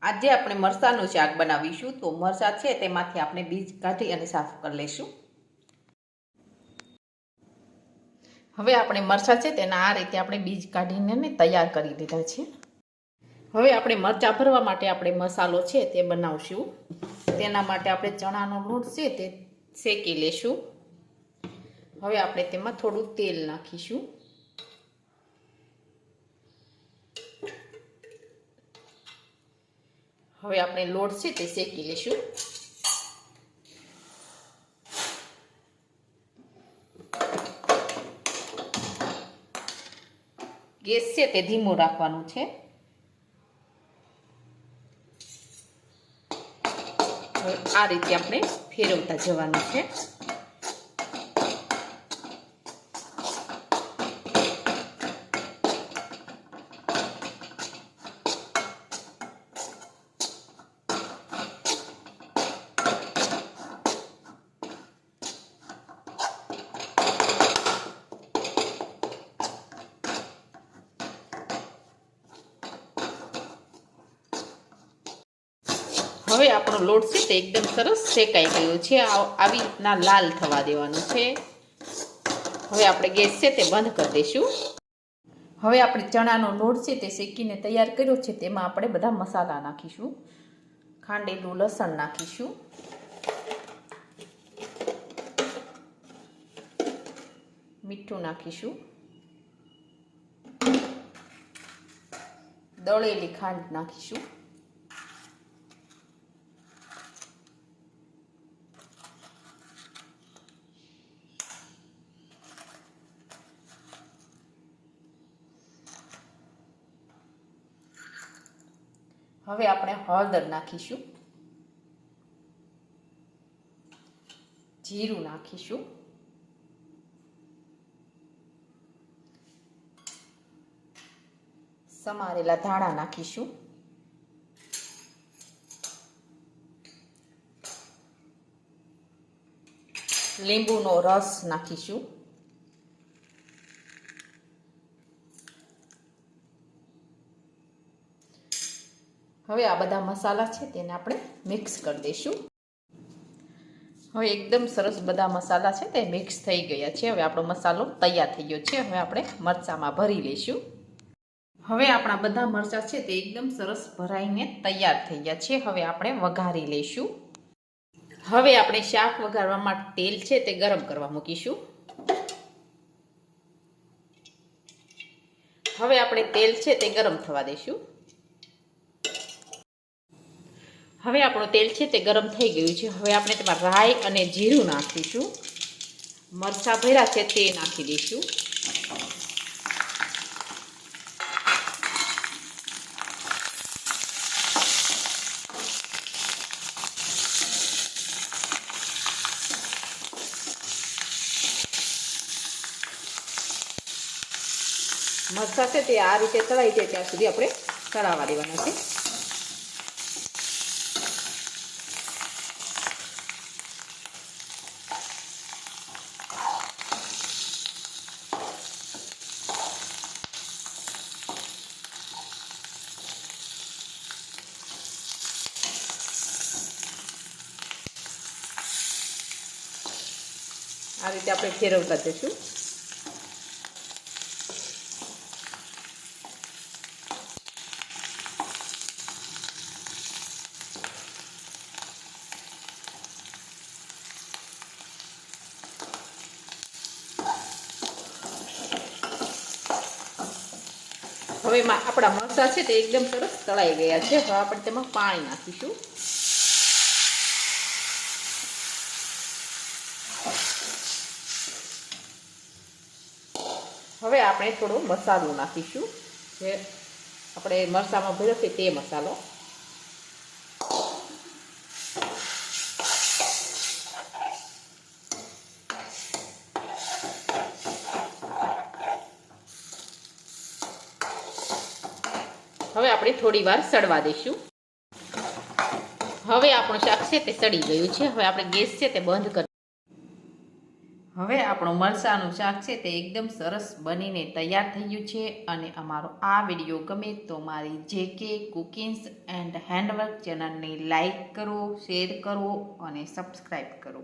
આજે આપણે મરચાંનું શાક બનાવીશું. તો મરચાં છે તેમાંથી આપણે બીજ કાઢી અને સાફ કરી લઈશું. હવે આપણે મરચાં છે તેના આ રીતે આપણે બીજ કાઢીને તૈયાર કરી લીધા છે. હવે આપણે મરચાં ભરવા માટે આપણે મસાલો છે તે બનાવશું. તેના માટે આપણે ચણાનો લોટ છે તે શેકી લેશું. હવે આપણે તેમાં થોડું તેલ નાખીશું. હવે આપણે લોટ છે તે શેકી લેશું. ગેસ છે તે ધીમો રાખવાનું છે. હવે આ રીતે આપણે ફેરવતા જવાનું છે. હવે આપણો લોટ છે તે એકદમ સરસ શેકાઈ ગયો છે. આવી રીતના લાલ થવા દેવાનું છે. હવે આપણે ગેસ છે તે બંધ કરી દઈશું. હવે આપણે ચણાનો લોટ છે તે શેકીને તૈયાર કર્યો છે તેમાં આપણે બધા મસાલા નાખીશું. ખાંડેલું લસણ નાખીશું. મીઠું નાખીશું. દળેલી ખાંડ નાખીશું. હવે આપણે હળદર નાખીશું. જીરું નાખીશું. સમારેલા ધાણા નાખીશું. લીંબુનો રસ નાખીશું. હવે આ બધા મસાલા છે તેને આપણે મિક્સ કરી દઈશું. હવે એકદમ સરસ બધા મસાલા છે તે મિક્સ થઈ ગયા છે. હવે આપણો મસાલો તૈયાર થઈ ગયો છે. હવે આપણે મરચાંમાં ભરી લઈશું. હવે આપણા બધા મરચાં છે તે એકદમ સરસ ભરાઈને તૈયાર થઈ ગયા છે. હવે આપણે વઘારી લઈશું. હવે આપણે શાક વઘારવા માટે તેલ છે તે ગરમ કરવા મૂકીશું. હવે આપણે તેલ છે તે ગરમ થવા દઈશું. હવે આપણું તેલ છે તે ગરમ થઈ ગયું છે. હવે આપણે તેમાં રાઈ અને જીરું નાખીશું. મરચાં ભર્યા છે તે નાખી દઈશું. મરચાં છે તે આ રીતે તળાઈ જાય ત્યાં સુધી આપણે તળાવવા દેવાના છે. આ રીતે આપણે ફેરવતા જઈશું. હવે આપણા મરચાં છે તે એકદમ સરસ તળાઈ ગયા છે. હવે આપણે તેમાં પાણી નાખીશું. હવે આપણે થોડો મસાલો નાખીશું. જે આપણે મરચાંમાં ભર્યો છે તે મસાલો. હવે આપણે થોડી વાર સડવા દઈશું. હવે આપણું શાક છે તે સડી ગયું છે. હવે આપણે ગેસ છે તે બંધ કરી. હવે આપણું મરચાંનું શાક છે તે એકદમ સરસ બનીને તૈયાર થઈ ગયું છે અને અમારો આ વિડીયો ગમે તો મારી JK કુકિંગ્સ એન્ડ હેન્ડવર્ક ચેનલને લાઈક કરો, શેર કરો અને સબસ્ક્રાઈબ કરો.